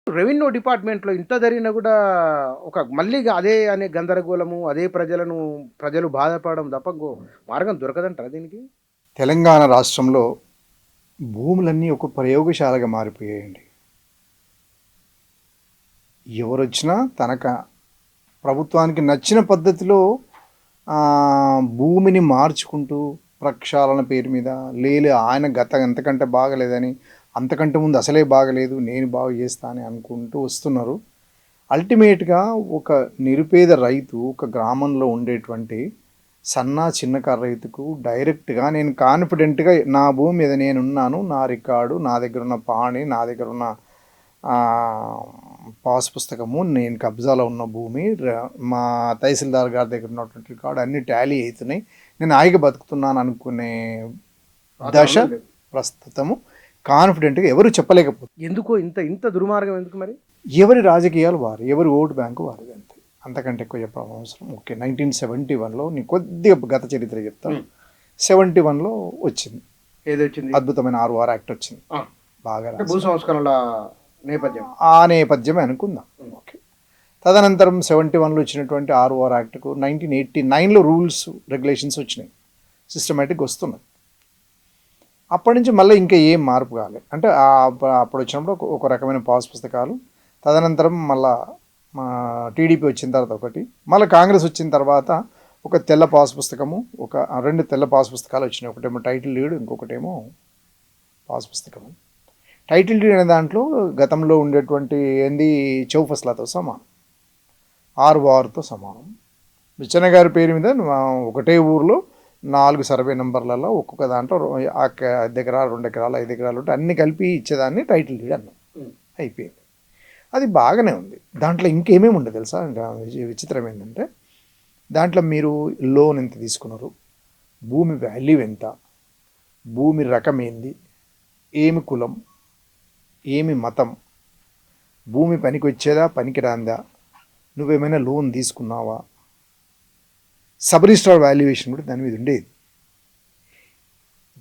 Revenue డిపార్ట్‌మెంట్‌లో ఇంత జరిగినా గూడా మళ్ళీ అదే అనే గందరగోళము, అదే ప్రజలు బాధపడడం తప్ప మార్గం దొరకదంటారా దీనికి? తెలంగాణ రాష్ట్రంలో భూములన్నీ ఒక ప్రయోగశాలగా మారిపోయాయండి. ఎవరొచ్చినా ప్రభుత్వానికి నచ్చిన పద్ధతిలో భూమిని మార్చుకుంటూ ప్రక్షాళన పేరు మీద ఆయన ఎంతకంటే బాగలేదని, అంతకంటే ముందు అసలే బాగలేదు, నేను బాగు చేస్తా అని అనుకుంటూ వస్తున్నారు. అల్టిమేట్గా ఒక నిరుపేద రైతు ఒక గ్రామంలో ఉండేటువంటి చిన్నకారు రైతుకు డైరెక్ట్గా నేను కాన్ఫిడెంట్గా నా భూమి మీద నేనున్నాను, నా రికార్డు, నా దగ్గర ఉన్న పాణి, నా దగ్గర ఉన్న పాస్ పుస్తకము, నేను కబ్జాలో ఉన్న భూమి, మా తహసీల్దార్ గారి దగ్గర ఉన్నటువంటి రికార్డు అన్నీ టాలీ అవుతున్నాయి, నేను హాయిగా బతుకుతున్నాను అనుకునే దశ ప్రస్తుతము కాన్ఫిడెంట్గా ఎవరు చెప్పలేకపోతే. ఎందుకో ఇంత ఇంత దుర్మార్గం ఎందుకు మరి? ఎవరి రాజకీయాలు వారు, ఎవరి ఓటు బ్యాంకు వారిది, అంతే. అంతకంటే ఎక్కువ చెప్పడం అవసరం. ఓకే, 1971లో నీ కొద్దిగా గత చరిత్ర చెప్తాను. 71లో వచ్చింది, ఏదొచ్చింది? అద్భుతమైన ROR యాక్ట్ వచ్చింది. బాగా భూ సంస్కరణల నేపథ్యం, ఆ నేపథ్యమే అనుకుందాం. ఓకే, తదనంతరం 71లో వచ్చినటువంటి ROR యాక్ట్కు 1989లో రూల్స్ రెగ్యులేషన్స్ వచ్చినాయి, సిస్టమేటిక్ వస్తున్నాయి. అప్పటి నుంచి మళ్ళీ ఇంకా ఏం మార్పు కాలేదు. అంటే అప్పుడు వచ్చినప్పుడు ఒక రకమైన పాస్ పుస్తకాలు, తదనంతరం మళ్ళా టీడీపీ వచ్చిన తర్వాత ఒకటి, మళ్ళీ కాంగ్రెస్ వచ్చిన తర్వాత ఒక తెల్ల పాస్ పుస్తకము, ఒక 2 తెల్ల పాస్ పుస్తకాలు వచ్చినాయి. ఒకటేమో టైటిల్ డీడ్, ఇంకొకటేమో పాస్ పుస్తకము. టైటిల్ డీడ్ అనే దాంట్లో గతంలో ఉండేటువంటి చౌఫస్లాతో సమానం, RORతో సమానం. బిచ్చన్న గారి పేరు మీద ఒకటే ఊరిలో 4 సర్వే నెంబర్లలో ఒక్కొక్క దాంట్లో 1 ఎకరాలు, 2 ఎకరాలు, 5 ఎకరాలు ఉంటే అన్ని కలిపి ఇచ్చేదాన్ని టైటిల్ డీడ్ అన్నాం. అయిపోయింది, అది బాగానే ఉంది. దాంట్లో ఇంకేమేమి ఉండదు తెలుసా? విచిత్రం ఏంటంటే దాంట్లో మీరు లోన్ ఎంత తీసుకున్నారు, భూమి వాల్యూ ఎంత, భూమి రకం ఏంది, ఏమి కులం, ఏమి మతం, భూమి పనికి వచ్చేదా పనికి రాందా, నువ్వేమైనా లోన్ తీసుకున్నావా, సబ్ రిజిస్ట్రార్ వాల్యుయేషన్ కూడా దాని మీద ఉండేది.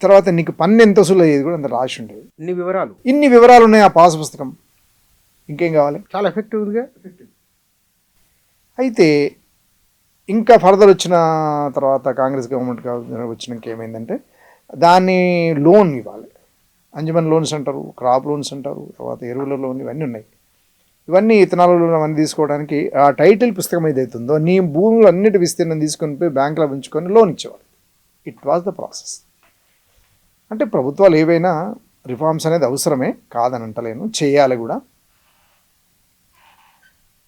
తర్వాత నీకు పన్ను ఎంత వసూలు అయ్యేది కూడా అంత రాసి ఉండేది. ఇన్ని వివరాలు ఉన్నాయి ఆ పాస్ పుస్తకం. ఇంకేం కావాలి? చాలా ఎఫెక్టివ్గా. అయితే ఇంకా ఫర్దర్ వచ్చిన తర్వాత కాంగ్రెస్ గవర్నమెంట్ వచ్చినాక ఏమైందంటే దాన్ని లోన్ ఇవ్వాలి. అంజమన్ లోన్స్ అంటారు, క్రాప్ లోన్స్ అంటారు, తర్వాత ఎరువుల లోన్, ఇవన్నీ ఉన్నాయి. ఇవన్నీ ఇథనాల్ లోన్ అవన్నీ తీసుకోవడానికి ఆ టైటిల్ పుస్తకం ఏదైతుందో నీ భూములు అన్నిటి విస్తీర్ణం తీసుకొని పోయి బ్యాంకులో ఉంచుకొని లోన్ ఇచ్చేవాళ్ళు. It was the process. అంటే ప్రభుత్వాలు ఏవైనా రిఫార్మ్స్ అనేది అవసరమే, కాదని అంటలేను, చేయాలి కూడా.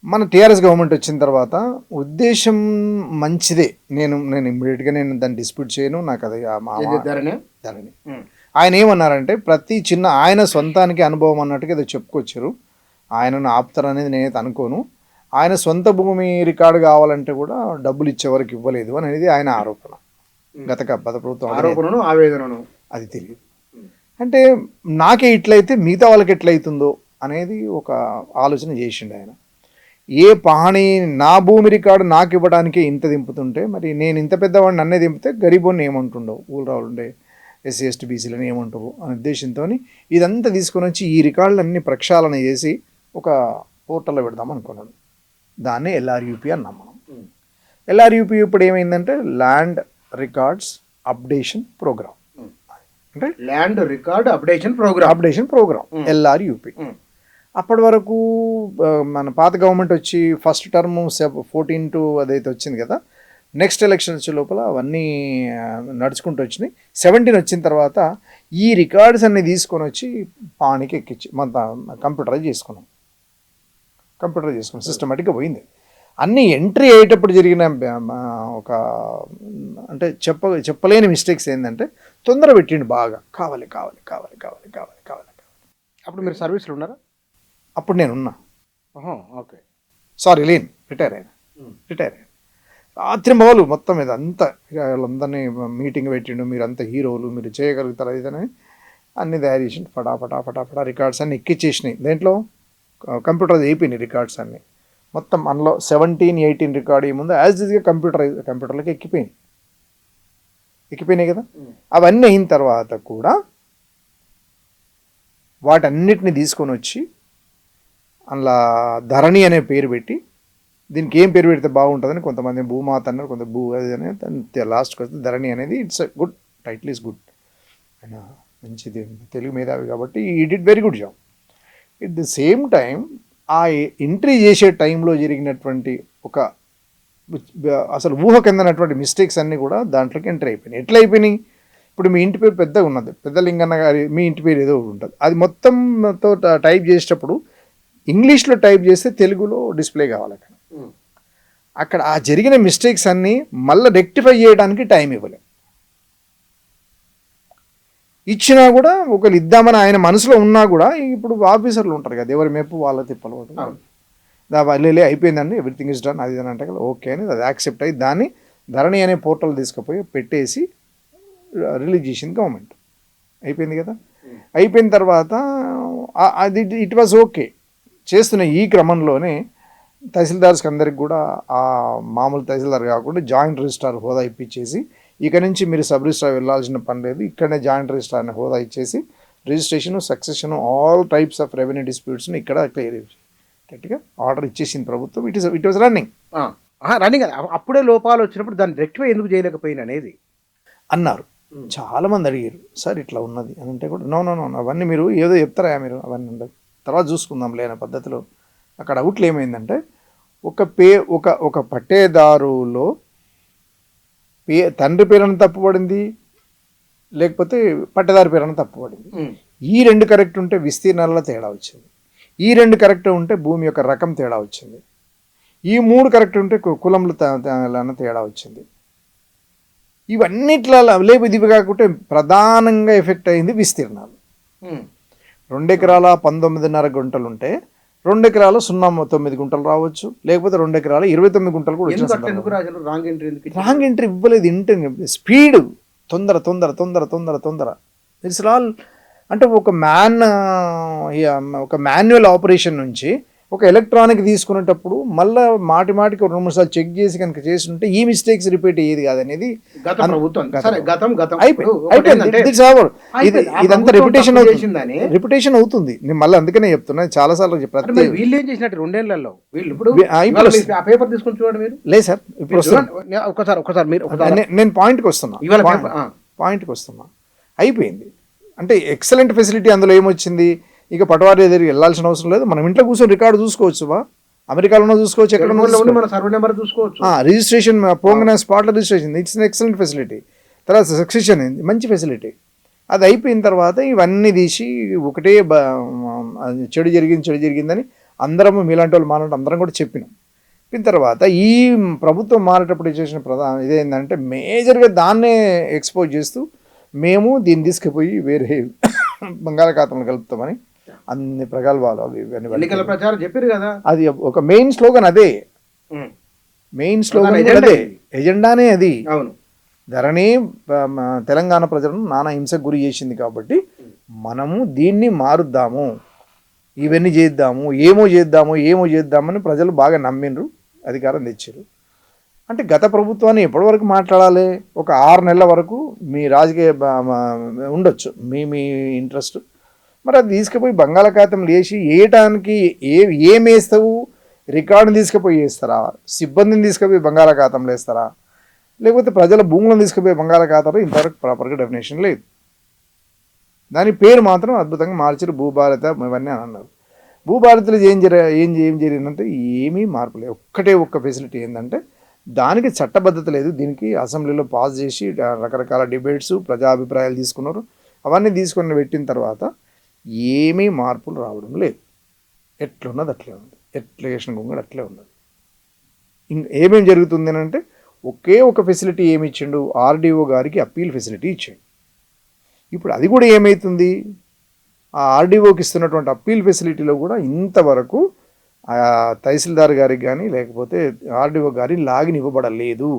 మన టీఆర్ఎస్ గవర్నమెంట్ వచ్చిన తర్వాత ఉద్దేశం మంచిదే. నేను ఇమ్మీడియట్గా దాన్ని డిస్ప్యూట్ చేయను. నాకు అది ధరణి. ఆయన ఏమన్నారంటే ప్రతి ఆయన సొంతానికి అనుభవం అన్నట్టుగా ఏదో చెప్పుకొచ్చారు. ఆయనను ఆపుతారనేది నేనైతే అనుకోను. ఆయన సొంత భూమి రికార్డు కావాలంటే కూడా డబ్బులు ఇచ్చే వరకు ఇవ్వలేదు అనేది ఆయన ఆరోపణ. గత ప్రభుత్వం ఆరోపణను, ఆవేదనను అది తెలియదు. అంటే నాకే ఇట్లయితే మిగతా వాళ్ళకి ఎట్లయితుందో అనేది ఒక ఆలోచన చేసిండు ఆయన. ఏ పహాణి నా భూమి రికార్డు నాకు ఇవ్వడానికి ఇంత దింపుతుంటే మరి నేను ఇంత పెద్దవాడిని నన్నే దింపితే గరీబోని ఏమంటుండవు, ఊళ్ళరావులు ఉండే SC ST BCలను ఏమంటారు అనే ఉద్దేశంతో ఇదంతా తీసుకొని వచ్చి ఈ రికార్డులన్నీ ప్రక్షాళన చేసి ఒక పోర్టల్లో పెడదాం అనుకున్నాను. దాన్ని LRUP అన్నాం మనం. LRUP ఇప్పుడు ఏమైందంటే ల్యాండ్ రికార్డ్స్ అప్డేషన్ ప్రోగ్రామ్. అంటే land record updation program LRUP. అప్పటి వరకు మన పాత గవర్నమెంట్ వచ్చి ఫస్ట్ టర్మ్ 14 అదైతే వచ్చింది కదా, నెక్స్ట్ ఎలక్షన్ వచ్చే లోపల అవన్నీ నడుచుకుంటూ వచ్చినాయి. 17 వచ్చిన తర్వాత ఈ రికార్డ్స్ అన్ని తీసుకొని వచ్చి పానికి ఎక్కించి మన కంప్యూటరైజ్ చేసుకున్నాం. సిస్టమేటిక్గా పోయింది. అన్నీ ఎంట్రీ అయ్యేటప్పుడు జరిగిన ఒక అంటే చెప్పలేని మిస్టేక్స్ ఏంటంటే తొందర పెట్టిండు బాగా. కావాలి. అప్పుడు మీరు సర్వీస్లో ఉన్నారా? అప్పుడు నేను ఉన్నా. ఓకే, సారీ, రిటైర్ అయినా. రాత్రి మొదలు మొత్తం మీద అంతా వాళ్ళందరినీ మీటింగ్ పెట్టిండు. మీరు అంత హీరోలు, మీరు చేయగలుగుతారు ఇదని అన్నీ తయారు చేసిండు. ఫటాఫటా రికార్డ్స్ అన్నీ ఎక్కిచ్చేసినాయి. దేంట్లో కంప్యూటర్ అయిపోయినాయి రికార్డ్స్ అన్నీ మొత్తం. అందులో 17, 18 రికార్డ్ ఏముందో యాజ్ ఈజ్గా కంప్యూటర్లోకి ఎక్కిపోయినాయి కదా. అవన్నీ అయిన తర్వాత కూడా వాటన్నిటిని తీసుకొని వచ్చి అందులో ధరణి అనే పేరు పెట్టి దీనికి ఏం పేరు పెడితే బాగుంటుందని కొంతమంది భూమాత అన్నారు, కొంత భూ అది అనేది లాస్ట్కి వస్తే ధరణి అనేది it's good title is good. ఆయన మంచిది తెలుగు మేధావి కాబట్టి ఈ did very good job. At the same time ఆ ఎంట్రీ చేసే టైంలో జరిగినటువంటి ఒక అసలు ఊహకెందనటువంటి మిస్టేక్స్ అన్నీ కూడా దాంట్లోకి ఎంటర్ అయిపోయినాయి. ఎట్లా అయిపోయినాయి? ఇప్పుడు మీ ఇంటి పేరు పెద్దగా ఉన్నది, పెద్ద లింగన్న గారి మీ ఇంటి పేరు ఏదో ఉంటుంది, అది మొత్తంతో టైప్ చేసేటప్పుడు ఇంగ్లీష్లో టైప్ చేస్తే తెలుగులో డిస్ప్లే కావాలి. అక్కడ ఆ జరిగిన మిస్టేక్స్ అన్నీ మళ్ళీ రెక్టిఫై చేయడానికి టైం ఇవ్వలేదు. ఇచ్చినా కూడా ఒకరు ఇద్దామని ఆయన మనసులో ఉన్నా కూడా ఇప్పుడు ఆఫీసర్లు ఉంటారు కదా, ఎవరి మెప్పు వాళ్ళ తిప్పలు లే అయిపోయిందండి, ఎవ్రీథింగ్ ఇస్ డన్ అది అని అంటే కదా ఓకే అని అది యాక్సెప్ట్ అయ్యి దాన్ని ధరణి అనే పోర్టల్ తీసుకుపోయి పెట్టేసి రిలీజ్ చేసింది గవర్నమెంట్. అయిపోయింది కదా. అయిపోయిన తర్వాత అది ఇట్ వాజ్ ఓకే. చేస్తున్న ఈ క్రమంలోనే తహసీల్దార్స్కి అందరికి కూడా ఆ మామూలు తహసీల్దార్ కాకుండా జాయింట్ రిజిస్ట్రార్ హోదా ఇప్పించేసి ఇక నుంచి మీరు సబ్ రిజిస్ట్రార్ వెళ్ళాల్సిన పని లేదు, ఇక్కడనే జాయింట్ రిజిస్ట్రార్ అనే హోదా ఇచ్చేసి registration succession all types of revenue డిస్ప్యూట్స్ని ఇక్కడ క్లియర్ గట్టిగా ఆర్డర్ ఇచ్చేసింది ప్రభుత్వం. It was running running. అప్పుడే లోపాలు వచ్చినప్పుడు దాన్ని రెక్టిఫై ఎందుకు చేయలేకపోయిన అనేది అన్నారు. చాలామంది అడిగారు సార్ ఇట్లా ఉన్నది అని అంటే కూడా నో అవన్నీ మీరు ఏదో చెప్తారా మీరు అవన్నీ ఉండదు తర్వాత చూసుకుందాం లేని పద్ధతిలో. అక్కడ అవుట్లు ఏమైందంటే ఒక పట్టేదారులో తండ్రి పేరున తప్పుపడింది, లేకపోతే పట్టేదారు పేరున తప్పుపడింది. ఈ రెండు కరెక్ట్ ఉంటే విస్తీర్ణాలలో తేడా వచ్చింది, ఈ రెండు కరెక్ట్ ఉంటే భూమి యొక్క రకం తేడా వచ్చింది, ఈ మూడు కరెక్ట్ ఉంటే కులంలో తేడా వచ్చింది. ఇవన్నిట్లా లేపు ఇది కాకుంటే ప్రధానంగా ఎఫెక్ట్ అయింది విస్తీర్ణాలు. 2 ఎకరాల 19.5 గుంటలు ఉంటే 2 ఎకరాలు 0.9 గుంటలు రావచ్చు, లేకపోతే 2 ఎకరాలు 29 గుంటలు కూడా వచ్చిన రాంగ్ ఎంట్రీ ఇవ్వలేదు. స్పీడ్ తొందర ఇట్స్ ఆల్ అంటే ఒక మాన్యువల్ ఆపరేషన్ నుంచి ఒక ఎలక్ట్రానిక్ తీసుకునేటప్పుడు మళ్ళీ మాటికి 2-3 సార్లు చెక్ చేసి కనుక చేస్తుంటే ఈ మిస్టేక్స్ రిపీట్ అయ్యేది కాదనేది ఇదంతా రిపిటేషన్ అవుతుంది. నేను మళ్ళీ అందుకనే చెప్తున్నా, చాలా సార్లు చెప్పాను. వీళ్ళు ఏం చేసినట్టు 2 ఏళ్లలో వీళ్ళు ఇప్పుడు పేపర్ తీసుకుని చూడండి మీరు. లేదు సార్ ఇప్పుడు ఒకసారి మీరు నేను పాయింట్కి వస్తున్నా. అయిపోయింది అంటే ఎక్సలెంట్ ఫెసిలిటీ. అందులో ఏమొచ్చింది, ఇక పటవారి దగ్గరికి వెళ్ళాల్సిన అవసరం లేదు, మనం ఇంట్లో కూర్చొని రికార్డు చూసుకోవచ్చు. అమెరికాలో చూసుకోవచ్చు, ఎక్కడ చూసుకోవచ్చు. రిజిస్ట్రేషన్ పోగానే స్పాట్లో రిజిస్ట్రేషన్, ఇట్స్ ఎక్సలెంట్ ఫెసిలిటీ. తర్వాత సక్సెషన్ మంచి ఫెసిలిటీ. అది అయిపోయిన తర్వాత ఇవన్నీ తీసి ఒకటే చెడు జరిగిందని అందరము మీలాంటి వాళ్ళు మాట్లాడి అందరం కూడా చెప్పినాం. తర్వాత ఈ ప్రభుత్వం మారేటప్పుడు చేసిన ఇదేంటంటే మేజర్గా దాన్నే ఎక్స్పోజ్ చేస్తూ మేము దీన్ని తీసుకుపోయి వేరే బంగాళాఖాతంలో కలుపుతామని అన్ని ప్రగల్భాలు అవి ఎన్నికల ప్రచారం చెప్పారు కదా. అది ఒక మెయిన్ స్లోగన్ అదే, ఎజెండానే అది. అవును, ధరణి తెలంగాణ ప్రజలను నానా హింసకు గురి చేసింది కాబట్టి మనము దీన్ని మారుద్దాము, ఇవన్నీ చేద్దాము, ఏమో చేద్దామని ప్రజలు బాగా నమ్మిండ్రు, అధికారం తెచ్చారు. అంటే గత ప్రభుత్వాన్ని ఎప్పటి వరకు మాట్లాడాలి? ఒక 6 నెలల వరకు మీ రాజకీయ ఉండొచ్చు, మీ ఇంట్రెస్ట్. మరి అది తీసుకుపోయి బంగాళాఖాతంలో వేసి వేయటానికి ఏమేస్తావు? రికార్డుని తీసుకుపోయి వేస్తారా? సిబ్బందిని తీసుకుపోయి బంగాళాఖాతంలో వేస్తారా? లేకపోతే ప్రజల భూములను తీసుకుపోయి బంగాళాఖాతంలో ఇంతవరకు ప్రాపర్గా డెఫినేషన్ లేదు. దాని పేరు మాత్రం అద్భుతంగా మార్చారు, భూభారత ఇవన్నీ అని అన్నారు. భూభారతిలో ఏం జరిగిందంటే ఏమీ మార్పు లేదు. ఒక్క ఫెసిలిటీ ఏంటంటే దానికి చట్టబద్ధత లేదు. దీనికి అసెంబ్లీలో పాస్ చేసి రకరకాల డిబేట్స్, ప్రజాభిప్రాయాలు తీసుకున్నారు. అవన్నీ తీసుకొని పెట్టిన తర్వాత ఏమీ మార్పులు రావడం లేదు. ఎట్లున్నది అట్లే ఉంది, ఎట్లా చేసిన కూడా అట్లే ఉన్నది. ఏమేమి జరుగుతుంది అని అంటే ఒక ఫెసిలిటీ ఏమి ఇచ్చిండు, ఆర్డీఓ గారికి అప్పీల్ ఫెసిలిటీ ఇచ్చాడు. ఇప్పుడు అది కూడా ఏమవుతుంది, ఆ ఆర్డీఓకి ఇస్తున్నటువంటి అప్పీల్ ఫెసిలిటీలో కూడా ఇంతవరకు తహసీల్దార్ గారికి కానీ లేకపోతే ఆర్డీఓ గారి లాగిన్ ఇవ్వబడలేదు.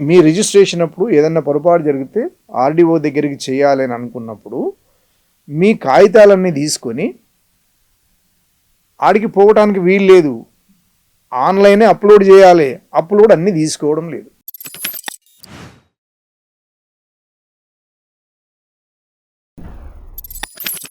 మీ రిజిస్ట్రేషన్ అప్పుడు ఏదన్నా పొరపాటు జరిగితే ఆర్డీఓ దగ్గరికి చేయాలి అని అనుకున్నప్పుడు మీ కాగితాలన్నీ తీసుకొని ఆడికి పోవటానికి వీలు లేదు, ఆన్లైనే అప్లోడ్ చేయాలి. అప్లోడ్ అన్నీ తీసుకోవడం లేదు.